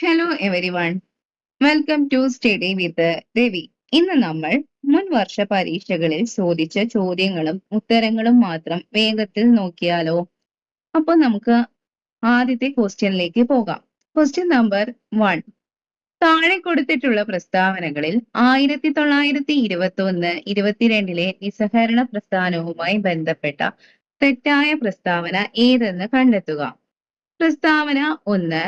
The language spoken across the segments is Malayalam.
Hello everyone, welcome to study with Ravi. ഇന്ന് നമ്മൾ മുൻ വർഷ പരീക്ഷകളിൽ ചോദിച്ച ചോദ്യങ്ങളും ഉത്തരങ്ങളും മാത്രം വേഗത്തിൽ നോക്കിയാലോ? അപ്പൊ നമുക്ക് ആദ്യത്തെ ക്വസ്റ്റ്യനിലേക്ക് പോകാം. Question number 1. താഴെ കൊടുത്തിട്ടുള്ള പ്രസ്താവനകളിൽ 1921-22 നിസ്സഹകരണ പ്രസ്ഥാനവുമായി ബന്ധപ്പെട്ട തെറ്റായ പ്രസ്താവന ഏതെന്ന് കണ്ടെത്തുക. പ്രസ്താവന 1.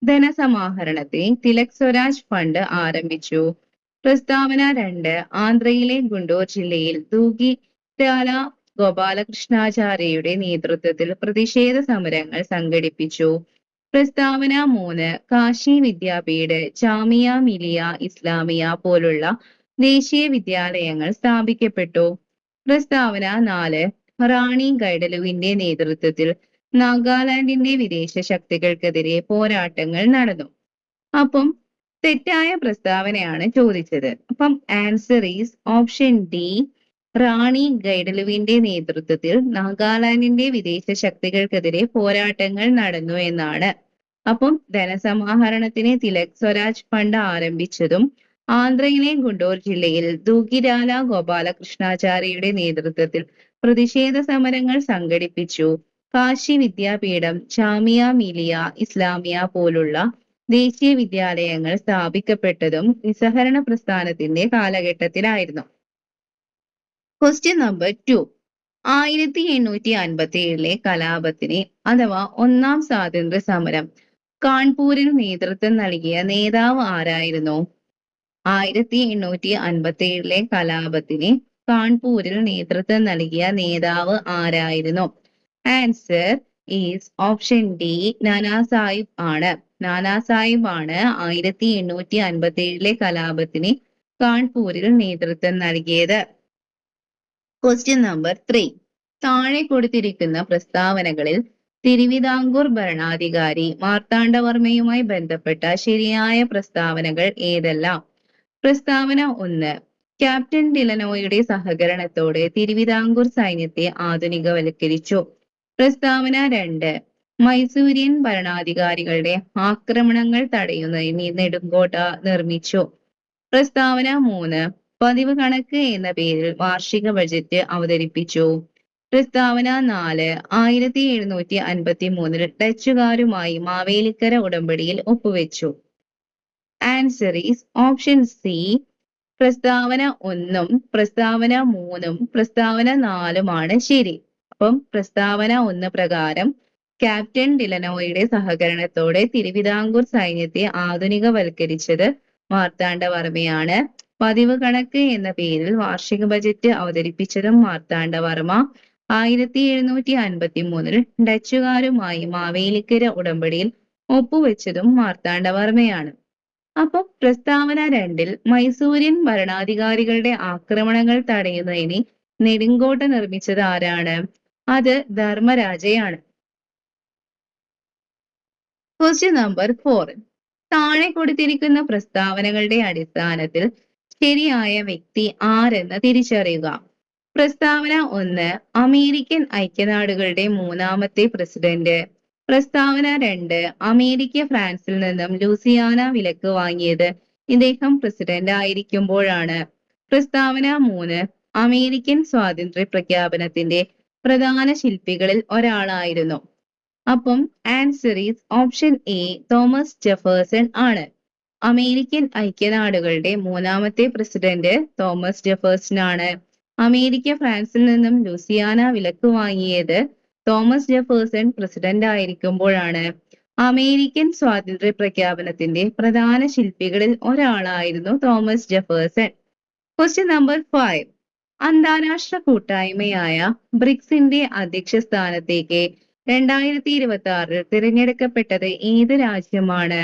ധനസമാഹരണത്തിന് തിലക് സ്വരാജ് ഫണ്ട് ആരംഭിച്ചു. പ്രസ്താവന 2. ആന്ധ്രയിലെ ഗുണ്ടൂർ ജില്ലയിൽ ദൂകിരാല ഗോപാലകൃഷ്ണാചാര്യയുടെ നേതൃത്വത്തിൽ പ്രതിഷേധ സമരങ്ങൾ സംഘടിപ്പിച്ചു. പ്രസ്താവന 3. കാശി വിദ്യാപീഠ്, ജാമിയ മിലിയ ഇസ്ലാമിയ പോലുള്ള ദേശീയ വിദ്യാലയങ്ങൾ സ്ഥാപിക്കപ്പെട്ടു. പ്രസ്താവന 4. റാണി ഗൈഡലുവിന്റെ നേതൃത്വത്തിൽ നാഗാലാൻഡിന്റെ വിദേശ ശക്തികൾക്കെതിരെ പോരാട്ടങ്ങൾ നടന്നു. അപ്പം തെറ്റായ പ്രസ്താവനയാണ് ചോദിച്ചത്. അപ്പം ആൻസർ ഈസ് ഓപ്ഷൻ ഡി. റാണി ഗൈഡലുവിന്റെ നേതൃത്വത്തിൽ നാഗാലാൻഡിന്റെ വിദേശ ശക്തികൾക്കെതിരെ പോരാട്ടങ്ങൾ നടന്നു എന്നാണ്. അപ്പം ധനസമാഹരണത്തിന് തിലക് സ്വരാജ് ഫണ്ട് ആരംഭിച്ചതും ആന്ധ്രയിലെ ഗുണ്ടൂർ ജില്ലയിൽ ദൂകിരാല ഗോപാലകൃഷ്ണാചാര്യയുടെ നേതൃത്വത്തിൽ പ്രതിഷേധ സമരങ്ങൾ സംഘടിപ്പിച്ചു. കാശി വിദ്യാപീഠം, ജാമിയ മിലിയ ഇസ്ലാമിയ പോലുള്ള ദേശീയ വിദ്യാലയങ്ങൾ സ്ഥാപിക്കപ്പെട്ടതും നിസ്സഹകരണ പ്രസ്ഥാനത്തിന്റെ കാലഘട്ടത്തിലായിരുന്നു. Question number 2. 1857 കലാപത്തിന് അഥവാ ഒന്നാം സ്വാതന്ത്ര്യ സമരം കാൺപൂരിൽ നേതൃത്വം നൽകിയ നേതാവ് ആരായിരുന്നു? 1857 കലാപത്തിന് കാൺപൂരിൽ നേതൃത്വം നൽകിയ നേതാവ് ആരായിരുന്നു? Answer is option D. Nana Sahib ആണ്. നാനാ സാഹിബ് ആണ് 1857 കലാപത്തിന് കാൺപൂരിൽ നേതൃത്വം നൽകിയത്. Question number 3. താഴെ കൊടുത്തിരിക്കുന്ന പ്രസ്താവനകളിൽ തിരുവിതാംകൂർ ഭരണാധികാരി മാർത്താണ്ഡവർമ്മയുമായി ബന്ധപ്പെട്ട ശരിയായ പ്രസ്താവനകൾ ഏതെല്ലാം? പ്രസ്താവന 1. ക്യാപ്റ്റൻ ഡിലനോയുടെ സഹകരണത്തോടെ തിരുവിതാംകൂർ സൈന്യത്തെ ആധുനികവൽക്കരിച്ചു. പ്രസ്താവന 2. മൈസൂരിയൻ ഭരണാധികാരികളുടെ ആക്രമണങ്ങൾ തടയുന്നതിന് നെടുങ്കോട്ട നിർമ്മിച്ചു. പ്രസ്താവന 3. പതിവ് കണക്ക് എന്ന പേരിൽ വാർഷിക ബജറ്റ് അവതരിപ്പിച്ചു. പ്രസ്താവന 4. 1753 ഡച്ചുകാരുമായി മാവേലിക്കര ഉടമ്പടിയിൽ ഒപ്പുവെച്ചു. Answer is option C. പ്രസ്താവന 1, പ്രസ്താവന 3, പ്രസ്താവന 4 ശരി. അപ്പം പ്രസ്താവന 1 പ്രകാരം ക്യാപ്റ്റൻ ഡിലനോയുടെ സഹകരണത്തോടെ തിരുവിതാംകൂർ സൈന്യത്തെ ആധുനികവൽക്കരിച്ചത് മാർത്താണ്ഡവർമ്മയാണ്. പതിവ് കണക്ക് എന്ന പേരിൽ വാർഷിക ബജറ്റ് അവതരിപ്പിച്ചതും മാർത്താണ്ഡവർമ്മ. 1753 ഡച്ചുകാരുമായി മാവേലിക്കര ഉടമ്പടിയിൽ ഒപ്പുവെച്ചതും മാർത്താണ്ഡവർമ്മയാണ്. അപ്പൊ പ്രസ്താവന 2 മൈസൂരിയൻ ഭരണാധികാരികളുടെ ആക്രമണങ്ങൾ തടയുന്നതിന് നെടുങ്കോട്ട നിർമ്മിച്ചത് ആരാണ്? അത് ധർമ്മരാജയാണ്. Question number 4. താഴെ കൊടുത്തിരിക്കുന്ന പ്രസ്താവനകളുടെ അടിസ്ഥാനത്തിൽ ശരിയായ വ്യക്തി ആരെന്ന് തിരിച്ചറിയുക. പ്രസ്താവന 1. അമേരിക്കൻ ഐക്യനാടുകളുടെ 3ാമത്തെ പ്രസിഡന്റ്. പ്രസ്താവന 2. അമേരിക്ക ഫ്രാൻസിൽ നിന്നും ലൂസിയാന വിലക്ക് വാങ്ങിയത് ഇദ്ദേഹം പ്രസിഡന്റ് ആയിരിക്കുമ്പോഴാണ്. പ്രസ്താവന 3. അമേരിക്കൻ സ്വാതന്ത്ര്യ പ്രഖ്യാപനത്തിന്റെ പ്രധാന ശില്പികളിൽ ഒരാളായിരുന്നു. അപ്പം answer is option A. Thomas Jefferson ആണ്. അമേരിക്കൻ ഐക്യനാടുകളുടെ 3ാമത്തെ പ്രസിഡന്റ് തോമസ് ജെഫേഴ്സൺ ആണ്. അമേരിക്ക ഫ്രാൻസിൽ നിന്നും ലൂസിയാന വിലക്ക് വാങ്ങിയത് തോമസ് ജെഫേഴ്സൺ പ്രസിഡന്റ് ആയിരിക്കുമ്പോഴാണ്. അമേരിക്കൻ സ്വാതന്ത്ര്യ പ്രഖ്യാപനത്തിന്റെ പ്രധാന ശില്പികളിൽ ഒരാളായിരുന്നു തോമസ് ജെഫേഴ്സൺ. Question number 5. അന്താരാഷ്ട്ര കൂട്ടായ്മയായ ബ്രിക്സിന്റെ അധ്യക്ഷ സ്ഥാനത്തേക്ക് 2026 തിരഞ്ഞെടുക്കപ്പെട്ടത് ഏത് രാജ്യമാണ്?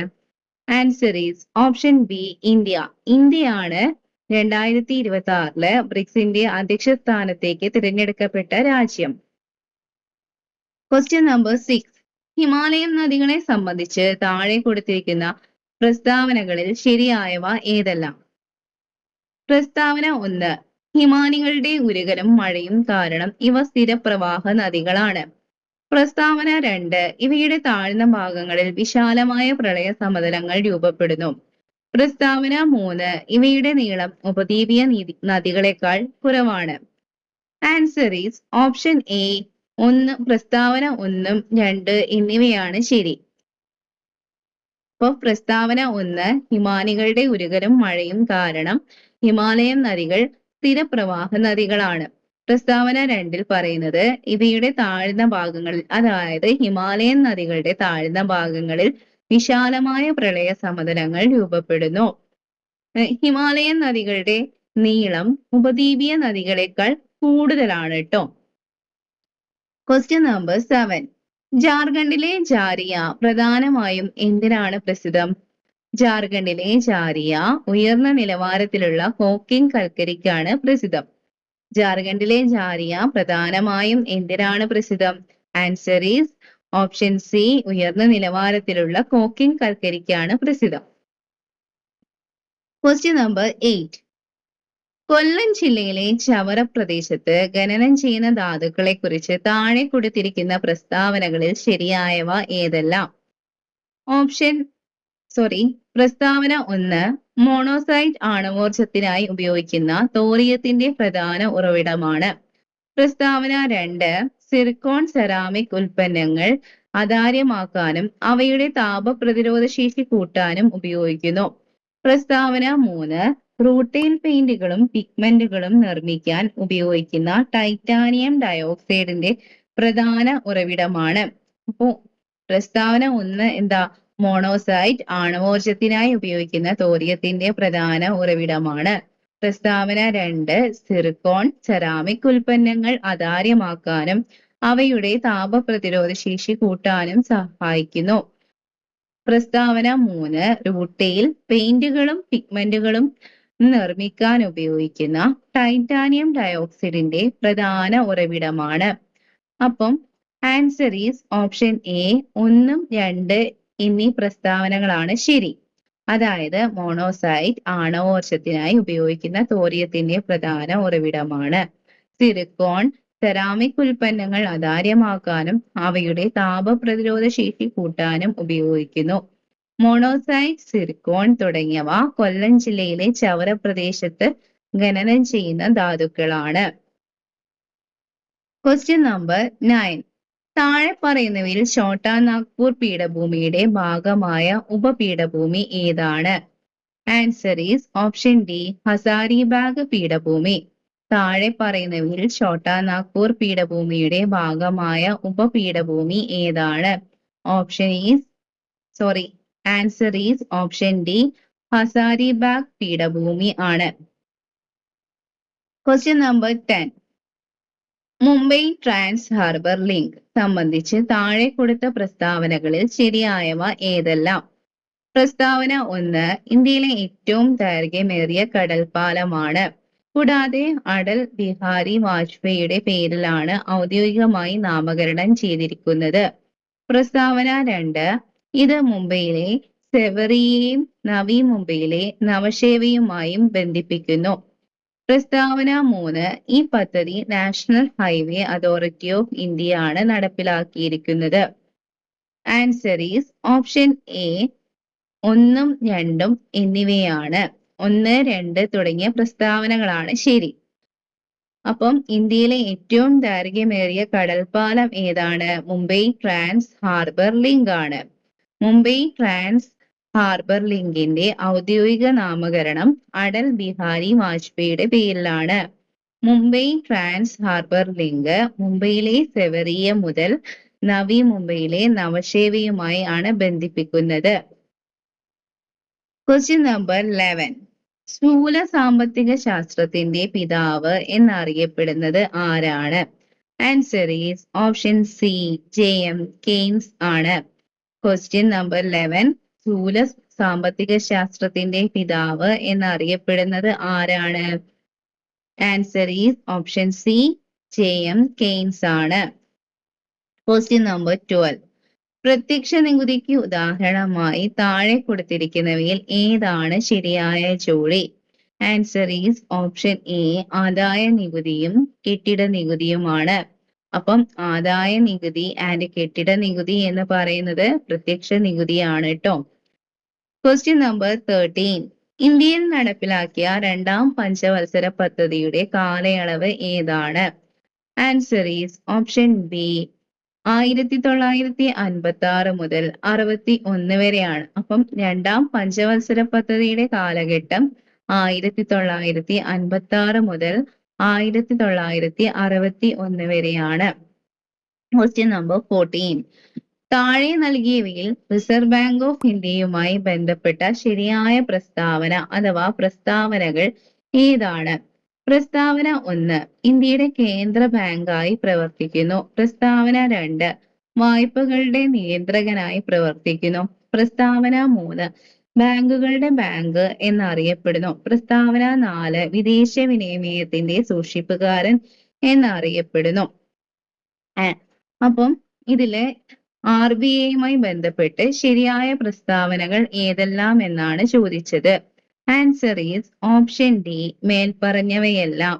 Answer is option B. India. ഇന്ത്യയാണ് 2026 ബ്രിക്സിന്റെ അധ്യക്ഷ സ്ഥാനത്തേക്ക് തിരഞ്ഞെടുക്കപ്പെട്ട രാജ്യം. Question number 6. ഹിമാലയൻ നദികളെ സംബന്ധിച്ച് താഴെ കൊടുത്തിരിക്കുന്ന പ്രസ്താവനകളിൽ ശരിയായവ ഏതെല്ലാം? പ്രസ്താവന 1. ഹിമാനികളുടെ ഉരുകലും മഴയും കാരണം ഇവ സ്ഥിരപ്രവാഹ നദികളാണ്. പ്രസ്താവന 2. ഇവയുടെ താഴ്ന്ന ഭാഗങ്ങളിൽ വിശാലമായ പ്രളയ സമതലങ്ങൾ രൂപപ്പെടുന്നു. പ്രസ്താവന 3. ഇവയുടെ നീളം ഉപദ്വീപീയ നദികളെക്കാൾ കുറവാണ്. Answer is option A. പ്രസ്താവന 1, 2 എന്നിവയാണ് ശരി. അപ്പൊ പ്രസ്താവന 1, ഹിമാനികളുടെ ഉരുകലും മഴയും കാരണം ഹിമാലയൻ നദികൾ സ്ഥിരപ്രവാഹ നദികളാണ്. പ്രസ്താവന 2 പറയുന്നത് ഇവയുടെ താഴ്ന്ന ഭാഗങ്ങളിൽ, അതായത് ഹിമാലയൻ നദികളുടെ താഴ്ന്ന ഭാഗങ്ങളിൽ വിശാലമായ പ്രളയ സമതലങ്ങൾ രൂപപ്പെടുന്നു. ഹിമാലയൻ നദികളുടെ നീളം ഉപദ്വീപീയ നദികളെക്കാൾ കൂടുതലാണ് കേട്ടോ. Question number 7. ജാർഖണ്ഡിലെ ജാരിയ പ്രധാനമായും എന്തിനാണ് പ്രസിദ്ധം? ജാർഖണ്ഡിലെ ജാരിയ ഉയർന്ന നിലവാരത്തിലുള്ള കോക്കിംഗ് കൽക്കരിക്കാണ് പ്രസിദ്ധം. ജാർഖണ്ഡിലെ ജാരിയ പ്രധാനമായും എന്തിനാണ് പ്രസിദ്ധം? Answer is option C. ഉയർന്ന നിലവാരത്തിലുള്ള കോക്കിംഗ് കൽക്കരിക്കാണ് പ്രസിദ്ധം. Question number 8. കൊല്ലം ജില്ലയിലെ ചവറ പ്രദേശത്ത് ഖനനം ചെയ്യുന്ന ധാതുക്കളെ കുറിച്ച് താഴെ കൊടുത്തിരിക്കുന്ന പ്രസ്താവനകളിൽ ശരിയായവ ഏതെല്ലാം? പ്രസ്താവന 1. മോണോസൈറ്റ് ആണവോർജത്തിനായി ഉപയോഗിക്കുന്ന തോറിയത്തിന്റെ പ്രധാന ഉറവിടമാണ്. പ്രസ്താവന 2. സിർക്കോൺ സെറാമിക് ഉൽപ്പന്നങ്ങൾ അതാര്യമാക്കാനും അവയുടെ താപപ്രതിരോധ ശേഷി കൂട്ടാനും ഉപയോഗിക്കുന്നു. പ്രസ്താവന 3. റൂട്ടൈൽ പെയിന്റുകളും പിഗ്മെന്റുകളും നിർമ്മിക്കാൻ ഉപയോഗിക്കുന്ന ടൈറ്റാനിയം ഡയോക്സൈഡിന്റെ പ്രധാന ഉറവിടമാണ്. അപ്പോ പ്രസ്താവന 1 എന്താ? മോണോസൈറ്റ് ആണവോർജത്തിനായി ഉപയോഗിക്കുന്ന തോറിയത്തിന്റെ പ്രധാന ഉറവിടമാണ്. പ്രസ്താവന 2. സിർക്കോൺ സെറാമിക് ഉൽപ്പന്നങ്ങൾ അതാര്യമാക്കാനും അവയുടെ താപപ്രതിരോധ ശേഷി കൂട്ടാനും സഹായിക്കുന്നു. പ്രസ്താവന 3. റൂട്ടൈൽ പെയിന്റുകളും പിഗ്മെന്റുകളും നിർമ്മിക്കാൻ ഉപയോഗിക്കുന്ന ടൈറ്റാനിയം ഡയോക്സൈഡിന്റെ പ്രധാന ഉറവിടമാണ്. അപ്പം ആൻസർ ഈസ് ഓപ്ഷൻ എ. 1, 2 എന്നീ പ്രസ്താവനകളാണ് ശരി. അതായത് മോണോസൈറ്റ് ആണവോർജത്തിനായി ഉപയോഗിക്കുന്ന തോറിയത്തിന്റെ പ്രധാന ഉറവിടമാണ്. സിലിക്കോൺ സെറാമിക് ഉൽപ്പന്നങ്ങൾ അതാര്യമാക്കാനും അവയുടെ താപപ്രതിരോധ ശേഷി കൂട്ടാനും ഉപയോഗിക്കുന്നു. മോണോസൈറ്റ്, സിലിക്കോൺ തുടങ്ങിയവ കൊല്ലം ജില്ലയിലെ ചവറ പ്രദേശത്ത് ഖനനം ചെയ്യുന്ന ധാതുക്കളാണ്. Question number 9. താഴെ പറയുന്നവയിൽ ഛോട്ടാ നാഗ്പൂർ പീഠഭൂമിയുടെ ഭാഗമായ ഉപപീഠഭൂമി ഏതാണ്? Answer is option D. Hazaribagh പീഠഭൂമി. താഴെ പറയുന്നവയിൽ ഛോട്ടാ നാഗ്പൂർ പീഠഭൂമിയുടെ ഭാഗമായ ഉപപീഠഭൂമി ഏതാണ്? Answer is option D. Hazaribagh പീഠഭൂമി ആണ്. Question number 10. Mumbai trans harbour link സംബന്ധിച്ച് താഴെ കൊടുത്ത പ്രസ്താവനകളിൽ ശരിയായവ ഏതെല്ലാം? പ്രസ്താവന 1. ഇന്ത്യയിലെ ഏറ്റവും ദൈർഘ്യമേറിയ കടൽപ്പാലമാണ്. കൂടാതെ അടൽ ബിഹാരി വാജ്പേയിയുടെ പേരിലാണ് ഔദ്യോഗികമായി നാമകരണം ചെയ്തിരിക്കുന്നത്. പ്രസ്താവന 2. ഇത് മുംബൈയിലെ സെവറിയെയും നവി മുംബൈയിലെ നവശേവയുമായും ബന്ധിപ്പിക്കുന്നു. പ്രസ്താവന 3. ഈ പദ്ധതി national highway authority of India ആണ് നടപ്പിലാക്കിയിരിക്കുന്നത്. Answer is option A. 1, 2 എന്നിവയാണ്. 1, 2 തുടങ്ങിയ പ്രസ്താവനകളാണ് ശരി. അപ്പം ഇന്ത്യയിലെ ഏറ്റവും ദൈർഘ്യമേറിയ കടൽപ്പാലം ഏതാണ്? മുംബൈ ട്രാൻസ് ഹാർബർ ലിങ്ക് ആണ്. മുംബൈ ട്രാൻസ് ഹാർബർ ലിങ്കിന്റെ ഔദ്യോഗിക നാമകരണം അടൽ ബിഹാരി വാജ്പേയിയുടെ പേരിലാണ്. മുംബൈ ട്രാൻസ് ഹാർബർ ലിങ്ക് മുംബൈയിലെ സെവറിയ മുതൽ നവി മുംബൈയിലെ നവശേവയുമായി ആണ് ബന്ധിപ്പിക്കുന്നത്. Question number 11. സ്ഥൂല സാമ്പത്തിക ശാസ്ത്രത്തിന്റെ പിതാവ് എന്നറിയപ്പെടുന്നത് ആരാണ്? Answer is option C. J M. Keynes ആണ്. Question number 11. സ്ഥൂല സാമ്പത്തിക ശാസ്ത്രത്തിന്റെ പിതാവ് എന്നറിയപ്പെടുന്നത് ആരാണ്? Answer is option C. J M. Keynes ആണ്. Question number 12. പ്രത്യക്ഷ നികുതിക്ക് ഉദാഹരണമായി താഴെ കൊടുത്തിരിക്കുന്നവയിൽ ഏതാണ് ശരിയായ ജോഡി? Answer is option A. ആദായ നികുതിയും കെട്ടിട നികുതിയുമാണ്. അപ്പം ആദായ നികുതി ആൻഡ് കെട്ടിട നികുതി എന്ന് പറയുന്നത് പ്രത്യക്ഷ നികുതിയാണ് കേട്ടോ. Question number 13. ഇന്ത്യയിൽ നടപ്പിലാക്കിയ രണ്ടാം പഞ്ചവത്സര പദ്ധതിയുടെ കാലയളവ് ഏതാണ്? ആൻസർ ഈസ് ഓപ്ഷൻ ബി 1956 മുതൽ 61 വരെയാണ്. അപ്പം രണ്ടാം പഞ്ചവത്സര പദ്ധതിയുടെ കാലഘട്ടം 1956 മുതൽ 1961 വരെയാണ്. Question number 14. താഴെ നൽകിയവയിൽ റിസർവ് ബാങ്ക് ഓഫ് ഇന്ത്യയുമായി ബന്ധപ്പെട്ട ശരിയായ പ്രസ്താവന അഥവാ പ്രസ്താവനകൾ ഏതാണ്? പ്രസ്താവന 1 ഇന്ത്യയുടെ കേന്ദ്ര ബാങ്കായി പ്രവർത്തിക്കുന്നു. പ്രസ്താവന 2 വായ്പകളുടെ നിയന്ത്രകനായി പ്രവർത്തിക്കുന്നു. പ്രസ്താവന 3 ബാങ്കുകളുടെ ബാങ്ക് എന്നറിയപ്പെടുന്നു. പ്രസ്താവന 4 വിദേശ വിനിമയത്തിന്റെ സൂക്ഷിപ്പുകാരൻ എന്നറിയപ്പെടുന്നു. അപ്പം ഇതിലെ RBIയുമായി ബന്ധപ്പെട്ട് ശരിയായ പ്രസ്താവനകൾ ഏതെല്ലാം എന്നാണ് ചോദിച്ചത്. ആൻസർ ഈസ് ഓപ്ഷൻ ഡി മേൽപ്പറഞ്ഞവയെല്ലാം.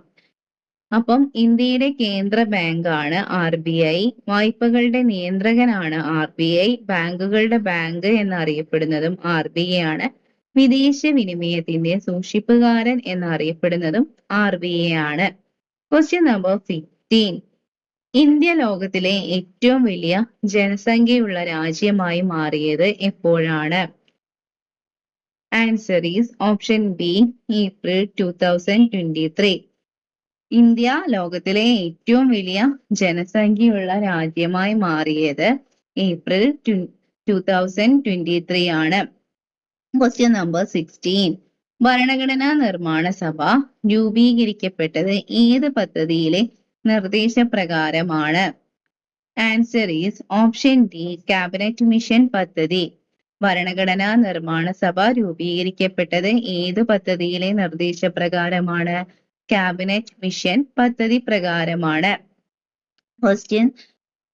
അപ്പം ഇന്ത്യയുടെ കേന്ദ്ര ബാങ്കാണ് RBI, വായ്പകളുടെ നിയന്ത്രകനാണ് RBI, ബാങ്കുകളുടെ ബാങ്ക് എന്നറിയപ്പെടുന്നതും RBI ആണ്, വിദേശ വിനിമയത്തിന്റെ സൂക്ഷിപ്പുകാരൻ എന്നറിയപ്പെടുന്നതും RBI ആണ്. Question number 15. ഇന്ത്യ ലോകത്തിലെ ഏറ്റവും വലിയ ജനസംഖ്യയുള്ള രാജ്യമായി മാറിയത് എപ്പോഴാണ്? Answer is option B April 2023. India ലോകത്തിലെ ഏറ്റവും വലിയ ജനസംഖ്യയുള്ള രാജ്യമായി മാറിയത് ഏപ്രിൽ 2023 ആണ്. Question number 16. ഭരണഘടനാ നിർമ്മാണ സഭ രൂപീകരിക്കപ്പെട്ടത് ഏത് പദ്ധതിയിലെ നിർദ്ദേശപ്രകാരമാണ്? Answer is option D cabinet mission പദ്ധതി. ഭരണഘടനാ നിർമ്മാണ സഭ രൂപീകരിക്കപ്പെട്ടത് ഏത് പദ്ധതിയിലെ നിർദ്ദേശപ്രകാരമാണ്? ക്യാബിനറ്റ് മിഷൻ പദ്ധതി പ്രകാരമാണ്. Question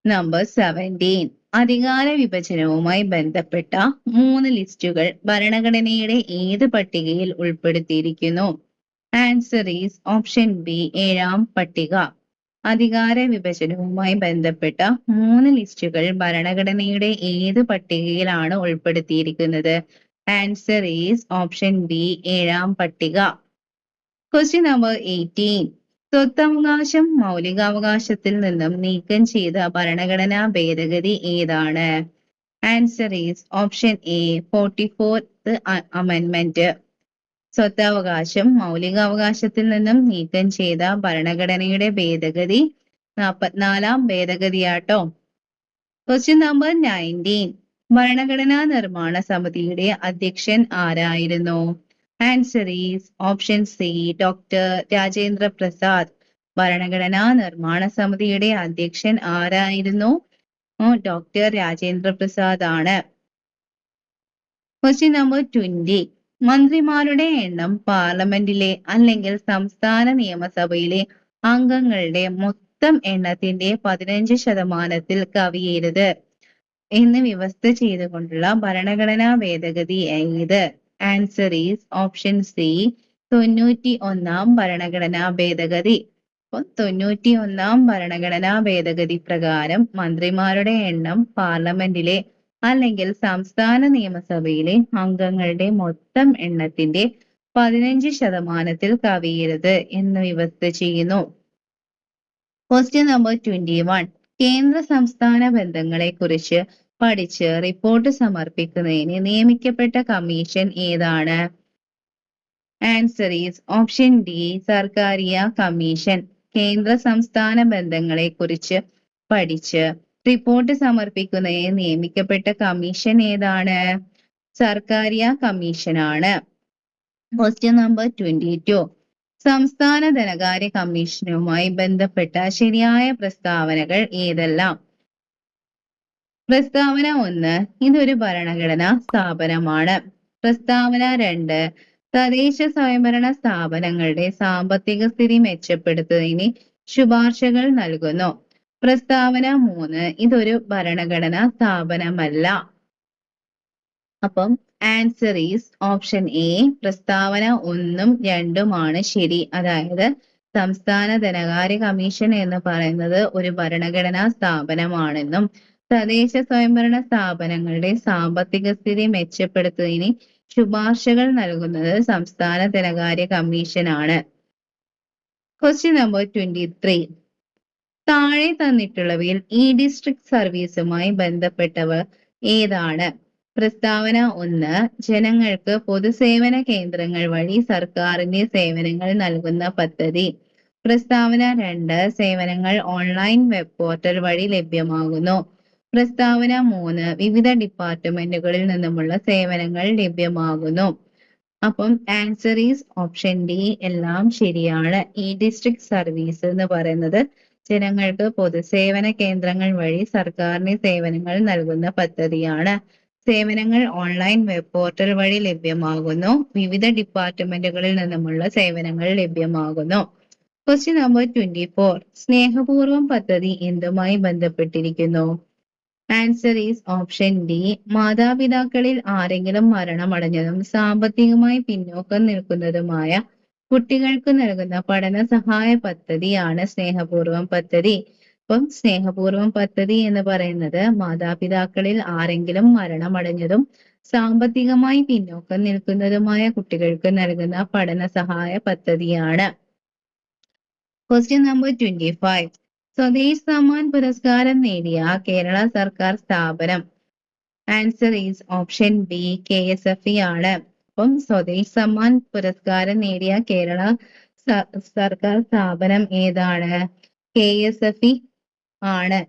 number 17. അധികാര വിഭജനവുമായി ബന്ധപ്പെട്ട 3 ലിസ്റ്റുകൾ ഭരണഘടനയുടെ ഏത് പട്ടികയിൽ ഉൾപ്പെടുത്തിയിരിക്കുന്നു? ആൻസർ ഈസ് ഓപ്ഷൻ ബി 7ാം പട്ടിക. അധികാര വിഭജനവുമായി ബന്ധപ്പെട്ട 3 ലിസ്റ്റുകൾ ഭരണഘടനയുടെ ഏത് പട്ടികയിലാണ് ഉൾപ്പെടുത്തിയിരിക്കുന്നത്? ആൻസർ ഈസ് ഓപ്ഷൻ ബി 7ാം പട്ടിക. Question number 18. സ്വത്തവകാശം മൗലികാവകാശത്തിൽ നിന്നും നീക്കം ചെയ്ത ഭരണഘടനാ ഭേദഗതി ഏതാണ്? Answer is option A 44th അമെൻമെന്റ്. സ്വത്തവകാശം മൗലികാവകാശത്തിൽ നിന്നും നീക്കം ചെയ്ത ഭരണഘടനയുടെ ഭേദഗതി 44ാം ഭേദഗതിയാട്ടോ. Question number 19. ഭരണഘടനാ നിർമ്മാണ സമിതിയുടെ അധ്യക്ഷൻ ആരായിരുന്നു? Answer is option C doctor Rajendra Prasad. ഭരണഘടനാ നിർമ്മാണ സമിതിയുടെ അധ്യക്ഷൻ ആരായിരുന്നു? ഡോക്ടർ രാജേന്ദ്ര പ്രസാദ് ആണ്. Question number 20. മന്ത്രിമാരുടെ എണ്ണം പാർലമെന്റിലെ അല്ലെങ്കിൽ സംസ്ഥാന നിയമസഭയിലെ അംഗങ്ങളുടെ മൊത്തം എണ്ണത്തിന്റെ 15% കവിയരുത് എന്ന് വ്യവസ്ഥ ചെയ്തുകൊണ്ടുള്ള ഭരണഘടനാ ഭേദഗതി ഏത്? ആൻസർ ഈസ് ഓപ്ഷൻ സി 91ാം ഭരണഘടനാ ഭേദഗതി. 91ാം ഭരണഘടനാ ഭേദഗതി പ്രകാരം മന്ത്രിമാരുടെ എണ്ണം പാർലമെന്റിലെ അല്ലെങ്കിൽ സംസ്ഥാന നിയമസഭയിലെ അംഗങ്ങളുടെ മൊത്തം എണ്ണത്തിന്റെ 15% കവിയരുത് എന്ന് വ്യവസ്ഥ ചെയ്യുന്നു. Question number 21. കേന്ദ്ര സംസ്ഥാന ബന്ധങ്ങളെ കുറിച്ച് പഠിച്ച് റിപ്പോർട്ട് സമർപ്പിക്കുന്നതിന് നിയമിക്കപ്പെട്ട കമ്മീഷൻ ഏതാണ്? Answer is option D Sarkaria commission. കേന്ദ്ര സംസ്ഥാന ബന്ധങ്ങളെ കുറിച്ച് പഠിച്ച് റിപ്പോർട്ട് സമർപ്പിക്കുന്നതിന് നിയമിക്കപ്പെട്ട കമ്മീഷൻ ഏതാണ്? സർക്കാരിയ കമ്മീഷനാണ്. Question number 22. സംസ്ഥാന ധനകാര്യ കമ്മീഷനുമായി ബന്ധപ്പെട്ട ശരിയായ പ്രസ്താവനകൾ ഏതെല്ലാം? പ്രസ്താവന 1 ഇതൊരു ഭരണഘടനാ സ്ഥാപനമാണ്. പ്രസ്താവന 2 തദ്ദേശ സ്വയംഭരണ സ്ഥാപനങ്ങളുടെ സാമ്പത്തിക സ്ഥിതി മെച്ചപ്പെടുത്തുന്നതിന് ശുപാർശകൾ നൽകുന്നു. പ്രസ്താവന 3 ഇതൊരു ഭരണഘടനാ സ്ഥാപനമല്ല. അപ്പം ആൻസർ ഈസ് ഓപ്ഷൻ എ പ്രസ്താവന 1ഉം 2ഉമാണ് ശരി. അതായത് സംസ്ഥാന ധനകാര്യ കമ്മീഷൻ എന്ന് പറയുന്നത് ഒരു ഭരണഘടനാ സ്ഥാപനമാണെന്നും തദ്ദേശ സ്വയംഭരണ സ്ഥാപനങ്ങളുടെ സാമ്പത്തിക സ്ഥിതി മെച്ചപ്പെടുത്തുന്നതിന് ശുപാർശകൾ നൽകുന്നത് സംസ്ഥാന ധനകാര്യ കമ്മീഷനാണ്. Question number 23. താഴെ തന്നിട്ടുള്ളവയിൽ ഈ ഡിസ്ട്രിക്ട് സർവീസുമായി ബന്ധപ്പെട്ടവ ഏതാണ്? പ്രസ്താവന 1 ജനങ്ങൾക്ക് പൊതുസേവന കേന്ദ്രങ്ങൾ വഴി സർക്കാരിന്റെ സേവനങ്ങൾ നൽകുന്ന പദ്ധതി. പ്രസ്താവന 2 സേവനങ്ങൾ ഓൺലൈൻ വെബ് പോർട്ടൽ വഴി ലഭ്യമാകുന്നു. പ്രസ്താവന 3 വിവിധ ഡിപ്പാർട്ട്മെന്റുകളിൽ നിന്നുമുള്ള സേവനങ്ങൾ ലഭ്യമാകുന്നു. അപ്പം ആൻസർ ഈസ് ഓപ്ഷൻ ഡി എല്ലാം ശരിയാണ്. ഈ ഡിസ്ട്രിക്ട് സർവീസ് എന്ന് പറയുന്നത് ജനങ്ങൾക്ക് പൊതുസേവന കേന്ദ്രങ്ങൾ വഴി സർക്കാരിന് സേവനങ്ങൾ നൽകുന്ന പദ്ധതിയാണ്. സേവനങ്ങൾ ഓൺലൈൻ വെബ് പോർട്ടൽ വഴി ലഭ്യമാകുന്നു. വിവിധ ഡിപ്പാർട്ട്മെന്റുകളിൽ നിന്നുമുള്ള സേവനങ്ങൾ ലഭ്യമാകുന്നു. Question number 24. സ്നേഹപൂർവം പദ്ധതി എന്തുമായി ബന്ധപ്പെട്ടിരിക്കുന്നു? ആൻസർ ഈസ് ഓപ്ഷൻ ഡി മാതാപിതാക്കളിൽ ആരെങ്കിലും മരണമടഞ്ഞതും സാമ്പത്തികമായി പിന്നോക്കം നിൽക്കുന്നതുമായ കുട്ടികൾക്ക് നൽകുന്ന പഠന സഹായ പദ്ധതിയാണ് സ്നേഹപൂർവം പദ്ധതി. അപ്പം സ്നേഹപൂർവം പദ്ധതി എന്ന് പറയുന്നത് മാതാപിതാക്കളിൽ ആരെങ്കിലും മരണമടഞ്ഞതും സാമ്പത്തികമായി പിന്നോക്കം നിൽക്കുന്നതുമായ കുട്ടികൾക്ക് നൽകുന്ന പഠന സഹായ പദ്ധതിയാണ്. Question number 25. സ്വദേശ് സമ്മാൻ പുരസ്കാരം നേടിയ കേരള സർക്കാർ സ്ഥാപനം. Answer is option B KSFE ആണ്. അപ്പം സ്വദേശ് സമ്മാൻ പുരസ്കാരം നേടിയ കേരള സർക്കാർ സ്ഥാപനം ഏതാണ്? KSFE ആണ്.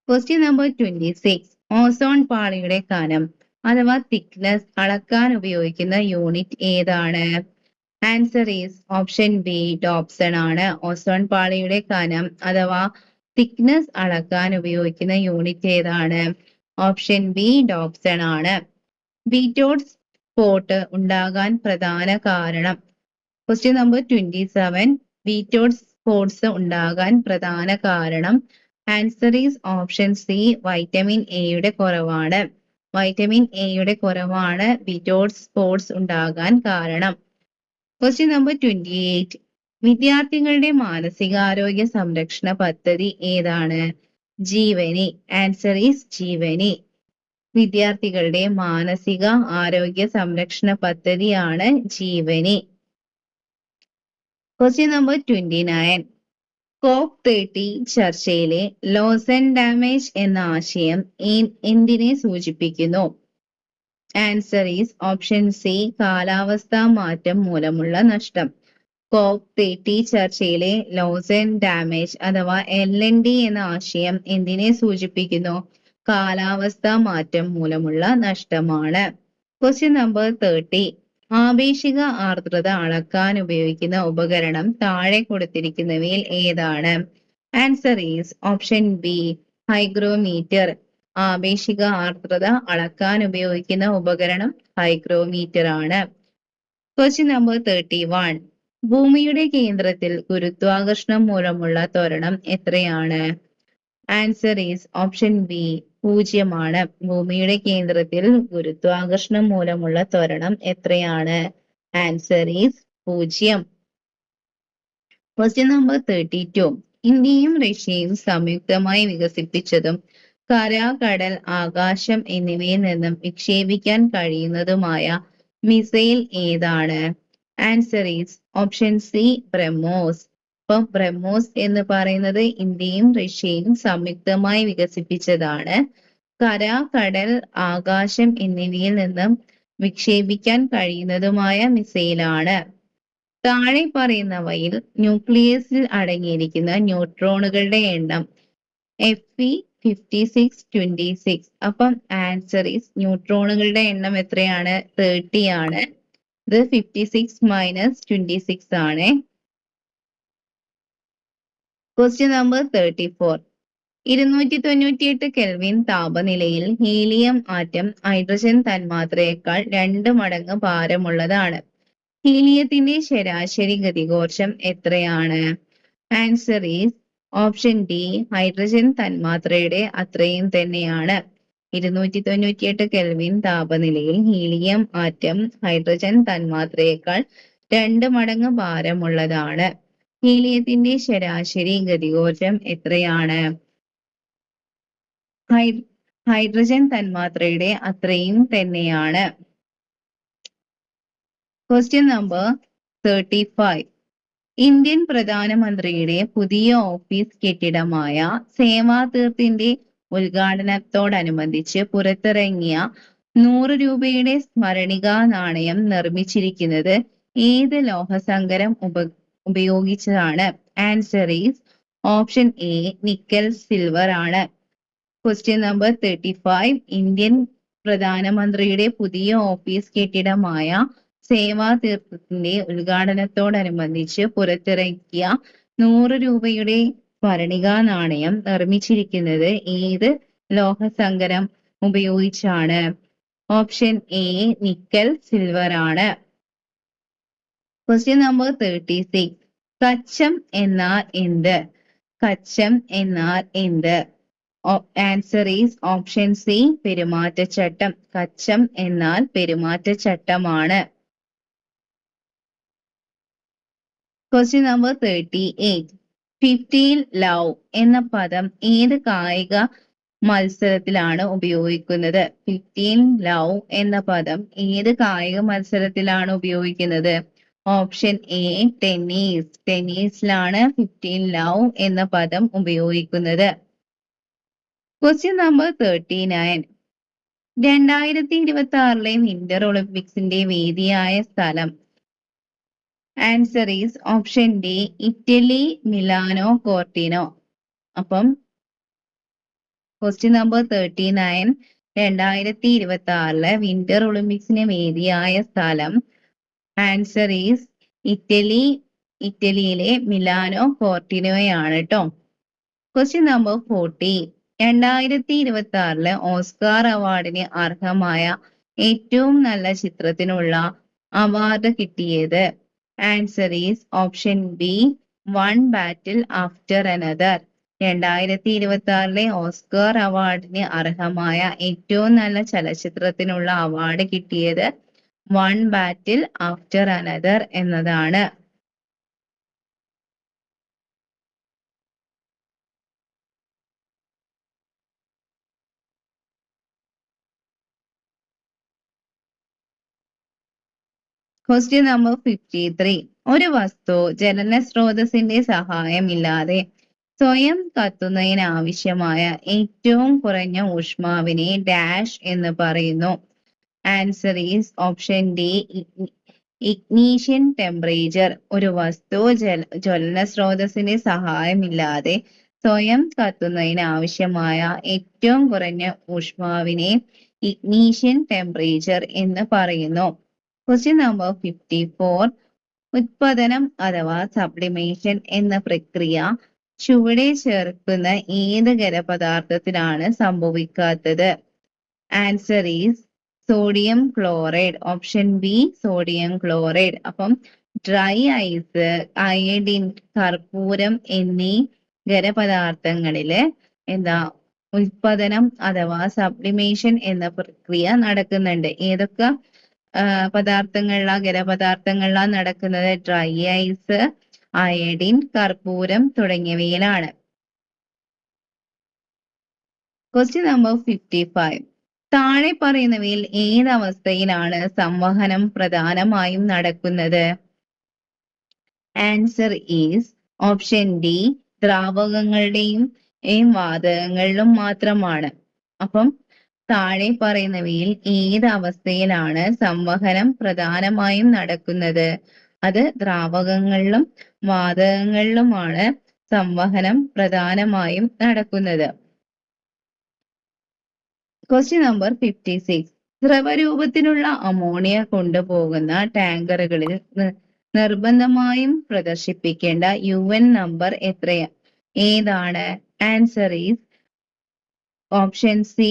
Question number 26. ഓസോൺ പാളിയുടെ കനം അഥവാ തിക്നെസ് അളക്കാൻ ഉപയോഗിക്കുന്ന യൂണിറ്റ് ഏതാണ്? Answer is option B Dobson ആണ്. ഓസോൺ പാളിയുടെ കനം അഥവാ തിക്നെസ് അളക്കാൻ ഉപയോഗിക്കുന്ന യൂണിറ്റ് ഏതാണ്? ഓപ്ഷൻ ബി ഡോപ്സൺ ആണ്. ബീറ്റോഡ് സ്പോട്ട് ഉണ്ടാകാൻ പ്രധാന കാരണം. Question number 27. ബീറ്റോഡ് സ്പോട്സ് ഉണ്ടാകാൻ പ്രധാന കാരണം. Answer is option C vitamin എയുടെ കുറവാണ്. വൈറ്റമിൻ എയുടെ കുറവാണ് ബീറ്റോഡ് സ്പോട്സ് ഉണ്ടാകാൻ കാരണം. Question number 28. വിദ്യാർത്ഥികളുടെ മാനസികാരോഗ്യ സംരക്ഷണ പദ്ധതി ഏതാണ്? ജീവനി. Answer is Jeevani. വിദ്യാർത്ഥികളുടെ മാനസിക ആരോഗ്യ സംരക്ഷണ പദ്ധതിയാണ് ജീവനി. Question number 29. COP30 ചർച്ചയിലെ ലോസ് ആൻഡ് ഡാമേജ് എന്ന ആശയം എന്തിനെ സൂചിപ്പിക്കുന്നു? ആൻസർ ഈസ് ഓപ്ഷൻ സി കാലാവസ്ഥാ മാറ്റം മൂലമുള്ള നഷ്ടം. COP30 ചർച്ചയിലെ ലോസ് ആൻഡ് ഡാമേജ് അഥവാ LND എന്ന ആശയം എന്തിനെ സൂചിപ്പിക്കുന്നു? കാലാവസ്ഥാ മാറ്റം മൂലമുള്ള നഷ്ടമാണ്. Question number 30. ആപേക്ഷിക ആർദ്രത അളക്കാൻ ഉപയോഗിക്കുന്ന ഉപകരണം താഴെ കൊടുത്തിരിക്കുന്നവയിൽ ഏതാണ്? Answer is option B hygrometer. ആപേക്ഷിക ആർദ്രത അളക്കാൻ ഉപയോഗിക്കുന്ന ഉപകരണം ഹൈഗ്രോമീറ്റർ ആണ്. Question number 31. ഭൂമിയുടെ കേന്ദ്രത്തിൽ ഗുരുത്വാകർഷണം മൂലമുള്ള ത്വരണം എത്രയാണ്? ആൻസർ ഈസ് ഓപ്ഷൻ ബി 0 ആണ്. ഭൂമിയുടെ കേന്ദ്രത്തിൽ ഗുരുത്വാകർഷണം മൂലമുള്ള ത്വരണം എത്രയാണ്? Answer is 0. Question number 32. ഇന്ത്യയും റഷ്യയും സംയുക്തമായി വികസിപ്പിച്ചതും കര, കടൽ, ആകാശം എന്നിവയിൽ നിന്നും വിക്ഷേപിക്കാൻ കഴിയുന്നതുമായ മിസൈൽ ഏതാണ്? Answer is option C BrahMos. അപ്പം ബ്രഹ്മോസ് എന്ന് പറയുന്നത് ഇന്ത്യയും റഷ്യയും സംയുക്തമായി വികസിപ്പിച്ചതാണ്. കര, കടൽ, ആകാശം എന്നിവയിൽ നിന്നും വിക്ഷേപിക്കാൻ കഴിയുന്നതുമായ മിസൈലാണ്. താഴെ പറയുന്നവയിൽ ന്യൂക്ലിയസിൽ അടങ്ങിയിരിക്കുന്ന ന്യൂട്രോണുകളുടെ എണ്ണം Fe5626. അപ്പം ആൻസർ ഈസ് ന്യൂട്രോണുകളുടെ എണ്ണം എത്രയാണ്? 30 ആണ്. ഇത് 56 മൈനസ് 26 ആണ്. Question number 34. 298 കെൽവിൻ താപനിലയിൽ ഹീലിയം ആറ്റം ഹൈഡ്രജൻ തന്മാത്രയേക്കാൾ 2 മടങ്ങ് ഭാരമുള്ളതാണ്. ഹീലിയത്തിന്റെ ശരാശരി ഗതികോർജം എത്രയാണ്? Answer is option D hydrogen തന്മാത്രയുടെ അത്രയും തന്നെയാണ്. 298 കെൽവിൻ താപനിലയിൽ ഹീലിയം ആറ്റം ഹൈഡ്രജൻ തന്മാത്രയേക്കാൾ 2 മടങ്ങ് ഭാരമുള്ളതാണ്. ഹീലിയത്തിന്റെ ശരാശരി ഗതികോർജം എത്രയാണ്? ഹൈഡ്രജൻ തന്മാത്രയുടെ അത്രയും തന്നെയാണ്. Question number 35. ഇന്ത്യൻ പ്രധാനമന്ത്രിയുടെ പുതിയ ഓഫീസ് കെട്ടിടമായ സേവാതീർത്തിന്റെ ഉദ്ഘാടനത്തോടനുബന്ധിച്ച് പുറത്തിറങ്ങിയ 100 രൂപയുടെ സ്മരണികാ നാണയം നിർമ്മിച്ചിരിക്കുന്നത് ഏത് ലോഹസങ്കരം ഉപയോഗിച്ചതാണ്? Answer is option A nickel silver ആണ്. Question number 35. ഇന്ത്യൻ പ്രധാനമന്ത്രിയുടെ പുതിയ ഓഫീസ് കെട്ടിടമായ സേവാതീർത്തിന്റെ ഉദ്ഘാടനത്തോടനുബന്ധിച്ച് പുറത്തിറക്കിയ 100 രൂപയുടെ സ്മരണികാ നാണയം നിർമ്മിച്ചിരിക്കുന്നത് ഏത് ലോഹസങ്കരം ഉപയോഗിച്ചാണ്? ഓപ്ഷൻ എ നിക്കൽ സിൽവർ ആണ്. Question number 36. കച്ചം എന്നാൽ എന്ത്? കച്ചം എന്നാൽ എന്ത്? ആൻസർ ഈസ് ഓപ്ഷൻ സി പെരുമാറ്റച്ചട്ടം. കച്ചം എന്നാൽ പെരുമാറ്റച്ചട്ടമാണ്. Question number 38. 15 ലവ് എന്ന പദം ഏത് കായിക മത്സരത്തിലാണ് ഉപയോഗിക്കുന്നത്? 15 ലവ് എന്ന പദം ഏത് കായിക മത്സരത്തിലാണ് ഉപയോഗിക്കുന്നത്? Option A tennis. ടെന്നീസിലാണ് 15 ലവ് എന്ന പദം ഉപയോഗിക്കുന്നത്. Question number 39. 2026 വിന്റർ ഒളിമ്പിക്സിന്റെ വേദിയായ സ്ഥലം? Answer is option D Italy Milano Cortino. അപ്പം ക്വസ്റ്റ്യൻ നമ്പർ 39. 2026 വിന്റർ ഒളിമ്പിക്സിന് വേദിയായ സ്ഥലം? ആൻസർ ഈസ് ഇറ്റലിയിലെ മിലാനോ കോർട്ടിനോയാണ് ട്ടോ. Question number 40. 2026 ഓസ്കാർ അവാർഡിന് അർഹമായ ഏറ്റവും നല്ല ചിത്രത്തിനുള്ള അവാർഡ് കിട്ടിയത്? Answer is option B one battle after another. 2026 Oscar അവാർഡിന് അർഹമായ ഏറ്റവും നല്ല ചലച്ചിത്രത്തിനുള്ള അവാർഡ് കിട്ടിയത് വൺ ബാറ്റിൽ ആഫ്റ്റർ അനദർ എന്നതാണ്. Question number 53. ഒരു വസ്തു ജ്വലന സ്രോതസ്സിന്റെ സഹായമില്ലാതെ സ്വയം കത്തുന്നതിനാവശ്യമായ ഏറ്റവും കുറഞ്ഞ ഊഷ്മാവിനെ ഡാഷ് എന്ന് പറയുന്നു? Answer is option D ignition temperature. ഒരു വസ്തു ജ്വലന സ്രോതസ്സിന്റെ സഹായമില്ലാതെ സ്വയം കത്തുന്നതിനാവശ്യമായ ഏറ്റവും കുറഞ്ഞ ഊഷ്മാവിനെ ഇഗ്നീഷ്യൻ ടെമ്പറേച്ചർ എന്ന് പറയുന്നു. Question number 54. ഉത്പാദനം അഥവാ സബ്ലിമേഷൻ എന്ന പ്രക്രിയ ചുവടെ ചേർക്കുന്ന ഏത് ഖരപദാർത്ഥത്തിലാണ് സംഭവിക്കാത്തത്? Answer is sodium chloride. Option B sodium chloride. അപ്പം ഡ്രൈ ഐസ്, അയഡിൻ, കർപ്പൂരം എന്നീ ഖരപദാർത്ഥങ്ങളില് ഉത്പാദനം അഥവാ സബ്ലിമേഷൻ എന്ന പ്രക്രിയ നടക്കുന്നുണ്ട്. ഏതൊക്കെ ഖരപദാർത്ഥങ്ങളിലാണ് നടക്കുന്നത്? ഡ്രൈ ഐസ്, അയഡിൻ, കർപ്പൂരം തുടങ്ങിയവയിലാണ്. Question number 55. താഴെ പറയുന്നവയിൽ ഏതവസ്ഥയിലാണ് സംവഹനം പ്രധാനമായും നടക്കുന്നത്? ആൻസർ ഈസ് ഓപ്ഷൻ ഡി ദ്രാവകങ്ങളുടെയും വാതകങ്ങളിലും മാത്രമാണ്. അപ്പം താഴെ പറയുന്നവയിൽ ഏത് അവസ്ഥയിലാണ് സംവഹനം പ്രധാനമായും നടക്കുന്നത്? അത് ദ്രാവകങ്ങളിലും വാതകങ്ങളിലുമാണ് സംവഹനം പ്രധാനമായും നടക്കുന്നത്. Question number 56. ദ്രവരൂപത്തിലുള്ള അമോണിയ കൊണ്ടുപോകുന്ന ടാങ്കറുകളിൽ നിർബന്ധമായും പ്രദർശിപ്പിക്കേണ്ട UN നമ്പർ ഏതാണ്? Answer is option C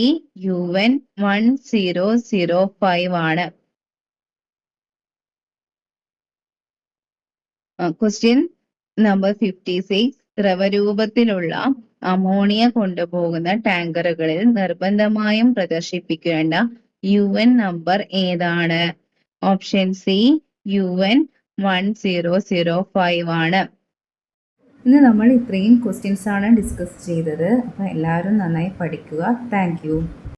UN 1005 ആണ്. Question number 56. ദ്രവരൂപത്തിലുള്ള അമോണിയ കൊണ്ടുപോകുന്ന ടാങ്കറുകളിൽ നിർബന്ധമായും പ്രദർശിപ്പിക്കേണ്ട UN നമ്പർ ഏതാണ്? ഓപ്ഷൻ സി UN 1005 ആണ്. ഇന്ന് നമ്മൾ ഇത്രയും ക്വസ്റ്റ്യൻസ് ആണ് ഡിസ്കസ് ചെയ്തത്. അപ്പോൾ എല്ലാവരും നന്നായി പഠിക്കുക. താങ്ക്